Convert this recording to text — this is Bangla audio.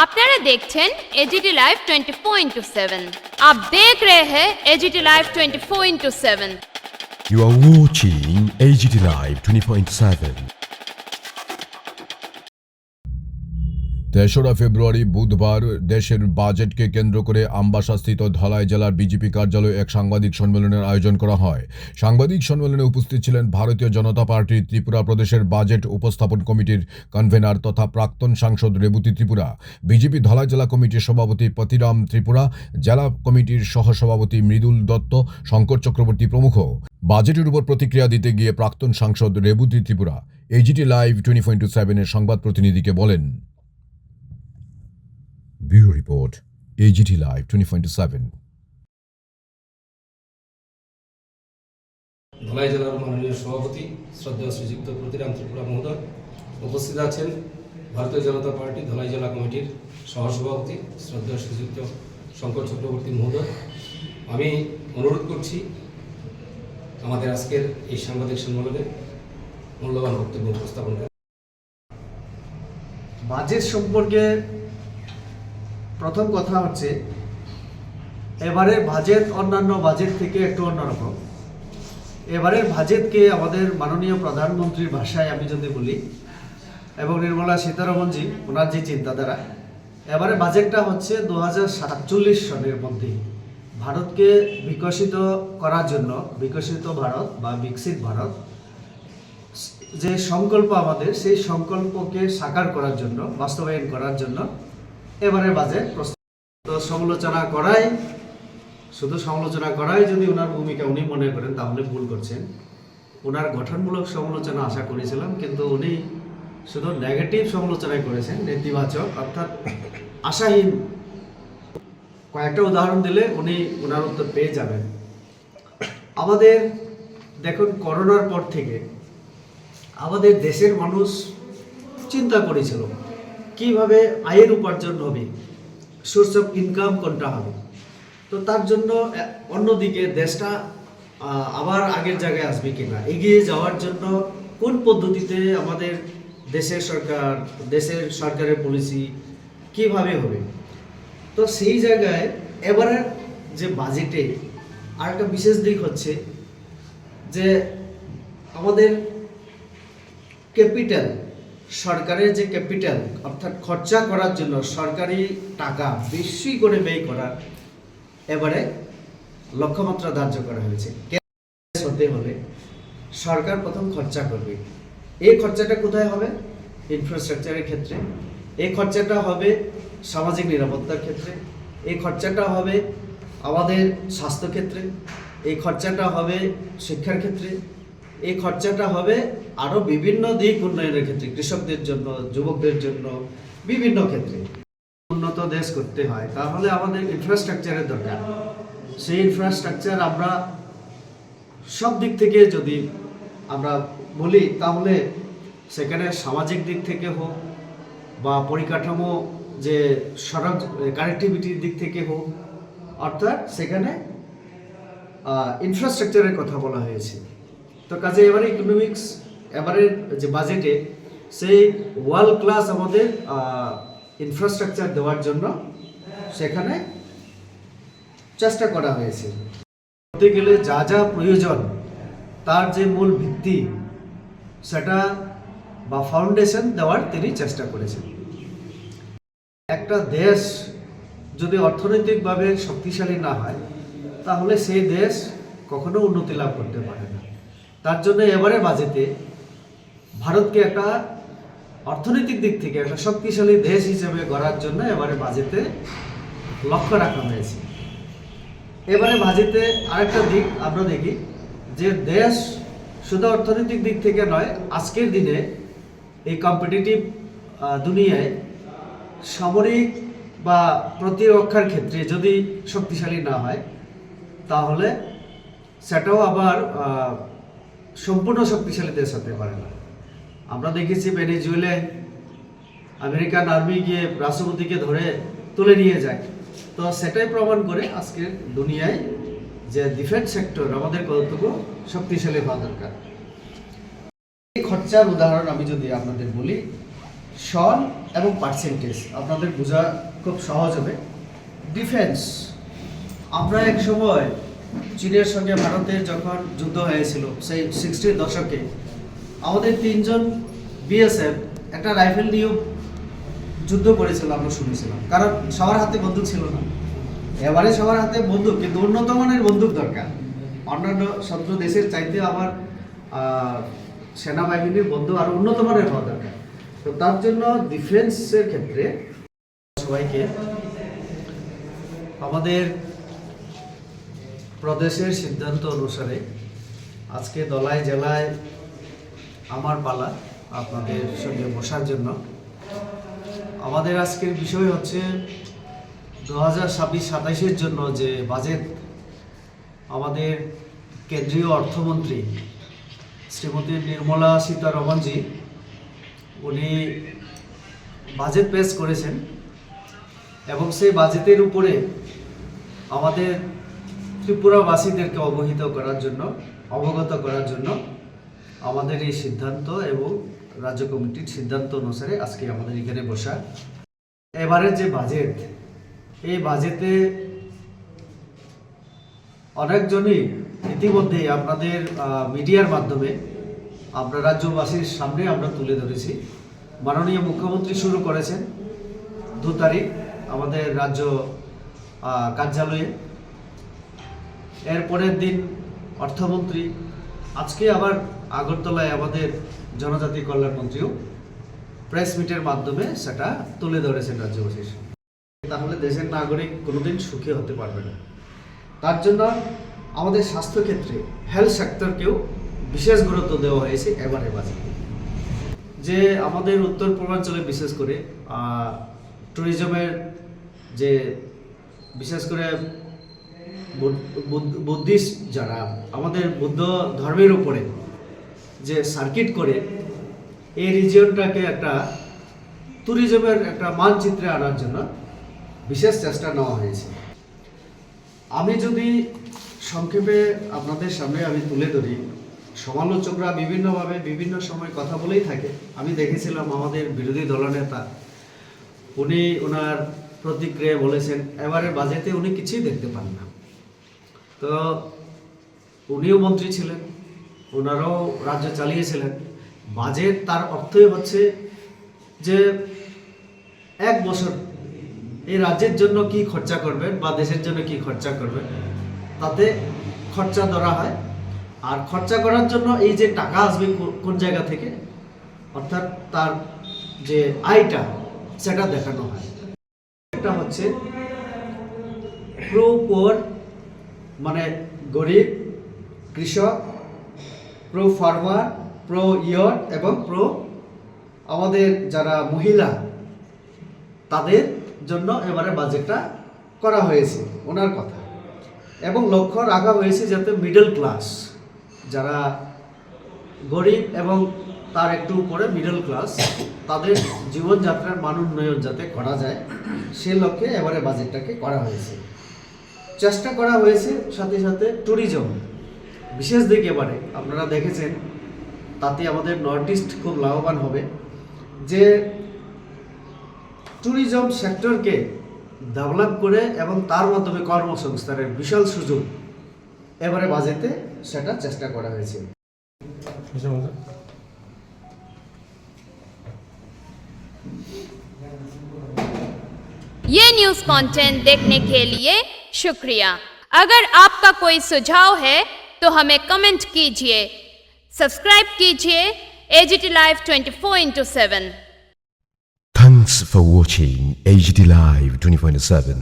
আপনারা দেখছেন एजीटी लाइव 24/7। आप देख रहे हैं AGT live 24/7। You are watching AGT Live 20.7। তেসরা ফেব্রুয়ারি বুধবার দেশের বাজেটকে কেন্দ্র করে আমবাসাস্থিত ধলাই জেলার বিজেপি কার্যালয়ে এক সাংবাদিক সম্মেলনের আয়োজন করা হয়। সাংবাদিক সম্মেলনে উপস্থিত ছিলেন ভারতীয় জনতা পার্টির ত্রিপুরা প্রদেশের বাজেট উপস্থাপন কমিটির কনভেনার তথা প্রাক্তন সাংসদ রেবতী ত্রিপুরা, বিজেপি ধলাই জেলা কমিটির সভাপতি পতিরাম ত্রিপুরা, জেলা কমিটির সহসভাপতি মৃদুল দত্ত, শঙ্কর চক্রবর্তী প্রমুখ। বাজেটের উপর প্রতিক্রিয়া দিতে গিয়ে প্রাক্তন সাংসদ রেবতী ত্রিপুরা AGT লাইভ 20.7 এর সংবাদ প্রতিনিধিকে বলেন, bureau report AGT live 20.7। Dhalai জেলার মাননীয় সভাপতি শ্রদ্ধেয় শ্রীযুক্ত পতিরাম ত্রিপুরা মহোদয়, উপস্থিত আছেন ভারতীয় জনতা পার্টি ধলাই জেলা কমিটির সহসভাপতি শ্রদ্ধেয় শ্রীযুক্ত শঙ্কর চক্রবর্তী মহোদয়। আমি অনুরোধ করছি আমাদের আজকের এই সাংবাদিক সম্মেলনে মূল্যবান বক্তব্য উপস্থাপন করেন। বাজেট সম্পর্কে প্রথম কথা হচ্ছে, এবারের বাজেট অন্যান্য বাজেট থেকে একটু অন্যরকম। এবারের বাজেটকে আমাদের মাননীয় প্রধানমন্ত্রীর ভাষায় আমি যদি বলি, এবং নির্মলা সীতারমণজি ওনার যে চিন্তাধারা, এবারে বাজেটটা হচ্ছে 2047 সনের মধ্যে ভারতকে বিকশিত করার জন্য, বিকশিত ভারত বা বিকশিত ভারত যে সংকল্প আমাদের, সেই সংকল্পকে সাকার করার জন্য, বাস্তবায়ন করার জন্য এবারে বাজেট সমালোচনা করাই, শুধু সমালোচনা করাই যদি ওনার ভূমিকা উনি মনে করেন তাহলে ভুল করছেন। ওনার গঠনমূলক সমালোচনা আশা করেছিলাম, কিন্তু উনি শুধু নেগেটিভ সমালোচনাই করেছেন, নেতিবাচক অর্থাৎ আশাহীন। কয়েকটা উদাহরণ দিলে উনি ওনার উত্তর পেয়ে যাবেন। আমাদের দেখুন, করোনার পর থেকে আমাদের দেশের মানুষ চিন্তা করেছিল কিভাবে আয়ের উপার্জন হবে, সোর্স অফ ইনকাম কোনটা হবে। তো তার জন্য অন্যদিকে দেশটা আবার আগের জায়গায় আসবে কিনা, এগিয়ে যাওয়ার জন্য কোন পদ্ধতিতে আমাদের দেশের সরকারের পলিসি কিভাবে হবে। তো সেই জায়গায় এবারে যে বাজেটে আর একটা বিশেষ দিক হচ্ছে যে আমাদের ক্যাপিটাল, সরকারের যে ক্যাপিটাল অর্থাৎ খরচা করার জন্য সরকারি টাকা বেশি করে ব্যয় করার এবারে লক্ষ্যমাত্রা ধার্য করা হয়েছে। হতে হলে সরকার প্রথম খরচা করবে। এই খরচাটা কোথায় হবে? ইনফ্রাস্ট্রাকচারের ক্ষেত্রে, এই খরচাটা হবে সামাজিক নিরাপত্তার ক্ষেত্রে, এই খরচাটা হবে আমাদের স্বাস্থ্য ক্ষেত্রে, এই খরচাটা হবে শিক্ষার ক্ষেত্রে, এই খরচাটা হবে আরও বিভিন্ন দিক উন্নয়নের ক্ষেত্রে, কৃষকদের জন্য, যুবকদের জন্য, বিভিন্ন ক্ষেত্রে। উন্নত দেশ করতে হয় তাহলে আমাদের ইনফ্রাস্ট্রাকচারের দরকার। সেই ইনফ্রাস্ট্রাকচার আমরা সব দিক থেকে যদি আমরা বলি, তাহলে সেখানে সামাজিক দিক থেকে হোক বা পরিকাঠামো যে সড়ক কানেক্টিভিটির দিক থেকে হোক, অর্থাৎ সেখানে ইনফ্রাস্ট্রাকচারের কথা বলা হয়েছে। তো কাজে এবারে ইকোনমিক্স এবারের যে বাজেটে সেই ওয়ার্ল্ড ক্লাস আমাদের ইনফ্রাস্ট্রাকচার দেওয়ার জন্য সেখানে চেষ্টা করা হয়েছে। বলতে গেলে যা যা প্রয়োজন তার যে মূল ভিত্তি সেটা বা ফাউন্ডেশন দেওয়ার তিনি চেষ্টা করেছেন। একটা দেশ যদি অর্থনৈতিকভাবে শক্তিশালী না হয় তাহলে সেই দেশ কখনো উন্নতি লাভ করতে পারে না। তার জন্য এবারে বাজেটে ভারতকে একটা অর্থনৈতিক দিক থেকে একটা শক্তিশালী দেশ হিসেবে গড়ার জন্য এবারে বাজেটে লক্ষ্য রাখা হয়েছে। এবারে বাজেটে আরেকটা দিক আমরা দেখি যে দেশ শুধু অর্থনৈতিক দিক থেকে নয়, আজকের দিনে এই কম্পিটিটিভ দুনিয়ায় সামরিক বা প্রতিরক্ষার ক্ষেত্রে যদি শক্তিশালী না হয় তাহলে সেটাও আবার সম্পূর্ণ শক্তিশালী দেশ হতে পারে না। আমরা দেখেছি ভেনেজুয়েলায় আমেরিকান আর্মি গিয়ে রাষ্ট্রপতিকে ধরে তুলে নিয়ে যায়। তো সেটাই প্রমাণ করে আজকের দুনিয়ায় যে ডিফেন্স সেক্টর আমাদের কতটুকু শক্তিশালী হওয়া দরকার। এই খরচার উদাহরণ আমি যদি আপনাদের বলি, সন এবং পার্সেন্টেজ আপনাদের বোঝা খুব সহজ হবে। ডিফেন্স, আমরা এক সময় চীনের সঙ্গে ভারতের যখন যুদ্ধ হয়েছিল সেই 60-র দশকে, আমাদের 3জন বিএসএফ একটা রাইফেল নিয়েও যুদ্ধ করেছিল, আমরা শুনেছিলাম, কারণ সবার হাতে বন্দুক ছিল না। এবারে সবার হাতে বন্দুক, কিন্তু উন্নত মানের বন্দুক দরকার। অন্যান্য শত্রু দেশের চাইতে আমার সেনাবাহিনীর বন্দুক আরো উন্নত মানের হওয়া দরকার। তো তার জন্য ডিফেন্সের ক্ষেত্রে সবাইকে আমাদের প্রদেশের সিদ্ধান্ত অনুসারে আজকে ধলাই জেলায় আমার পালা আপনাদের সঙ্গে বসার জন্য। আমাদের আজকের বিষয় হচ্ছে 2026-27-এর জন্য যে বাজেট আমাদের কেন্দ্রীয় অর্থমন্ত্রী শ্রীমতী নির্মলা সীতারমণজি উনি বাজেট পেশ করেছেন, এবং সেই বাজেটের উপরে আমাদের ত্রিপুরাবাসীদেরকে অবগত করার জন্য আমাদের এই সিদ্ধান্ত এবং রাজ্য কমিটির সিদ্ধান্ত অনুসারে আজকে আমাদের এখানে বসা। এবারের যে বাজেট, এই বাজেটে অনেকজনই ইতিমধ্যে আপনাদের মিডিয়ার মাধ্যমে আমরা রাজ্যবাসীর সামনে আমরা তুলে ধরেছি। মাননীয় মুখ্যমন্ত্রী শুরু করেছেন 2 তারিখ আমাদের রাজ্য কার্যালয়ে, এর পরের দিন অর্থমন্ত্রী, আজকে আবার আগরতলায় আমাদের জনজাতি কল্যাণ মন্ত্রীও প্রেস মিটের মাধ্যমে সেটা তুলে ধরেছেন রাজ্যবাসীর সামনে। তাহলে দেশের নাগরিক কোনোদিন সুখী হতে পারবে না। তার জন্য আমাদের স্বাস্থ্যক্ষেত্রে হেলথ সেক্টরকেও বিশেষ গুরুত্ব দেওয়া হয়েছে এবারে বাজেটে। যে আমাদের উত্তর পূর্বাঞ্চলে বিশেষ করে ট্যুরিজমের যে বিশেষ করে বুদ্ধিস্ট যারা আমাদের বুদ্ধ ধর্মের উপরে যে সার্কিট করে এই রিজিয়নটাকে একটা ট্যুরিজমের একটা মানচিত্রে আনার জন্য বিশেষ চেষ্টা নেওয়া হয়েছে। আমি যদি সংক্ষেপে আপনাদের সামনে আমি তুলে ধরি, সমালোচকরা বিভিন্নভাবে বিভিন্ন সময় কথা বলেই থাকে। আমি দেখেছিলাম আমাদের বিরোধী দলনেতা উনি ওনার প্রতিক্রিয়া বলেছেন এবারে বাজেটে উনি কিছুই দেখতে পান না। তো উনিও মন্ত্রী ছিলেন, ওনারাও রাজ্য চালিয়েছিলেন। বাজেট তার অর্থই হচ্ছে যে 1 বছর এই রাজ্যের জন্য কি খরচা করবেন বা দেশের জন্য কি খরচা করবেন, তাতে খরচা ধরা হয়। আর খরচা করার জন্য এই যে টাকা আসবে কোন জায়গা থেকে, অর্থাৎ তার যে আয়টা সেটা দেখানো হয়। এটা হচ্ছে প্রো পোর মানে গরিব, কৃষক, প্রো ফার্মার, প্রো ইয়র এবং প্রো আমাদের যারা মহিলা তাদের জন্য এবারে বাজেটটা করা হয়েছে ওনার কথা। এবং লক্ষ্য রাখা হয়েছে যাতে মিডল ক্লাস যারা গরিব এবং তার একটু উপরে মিডল ক্লাস তাদের জীবনযাত্রার মান উন্নয়ন যাতে করা যায় সে লক্ষ্যে এবারে বাজেটটাকে করা হয়েছে। চেষ্টা করা হয়েছে সাথে সাথে ট্যুরিজম বিশেষ দিক এবারে আপনারা দেখেছেন, তাতে আমাদের নর্থ ইস্ট খুব লাভবান হবে। যে ট্যুরিজম সেক্টরকে ডেভেলপ করে এবং তার মাধ্যমে কর্মসংস্থানের বিশাল সুযোগ এবারে বাজেটে সেটা চেষ্টা করা হয়েছে। ये न्यूज़ कंटेंट देखने के लिए शुक्रिया। अगर आपका कोई सुझाव है तो हमें कमेंट कीजिए, सब्सक्राइब कीजिए AGT Live 24/7। Thanks for watching AGT Live 24/7.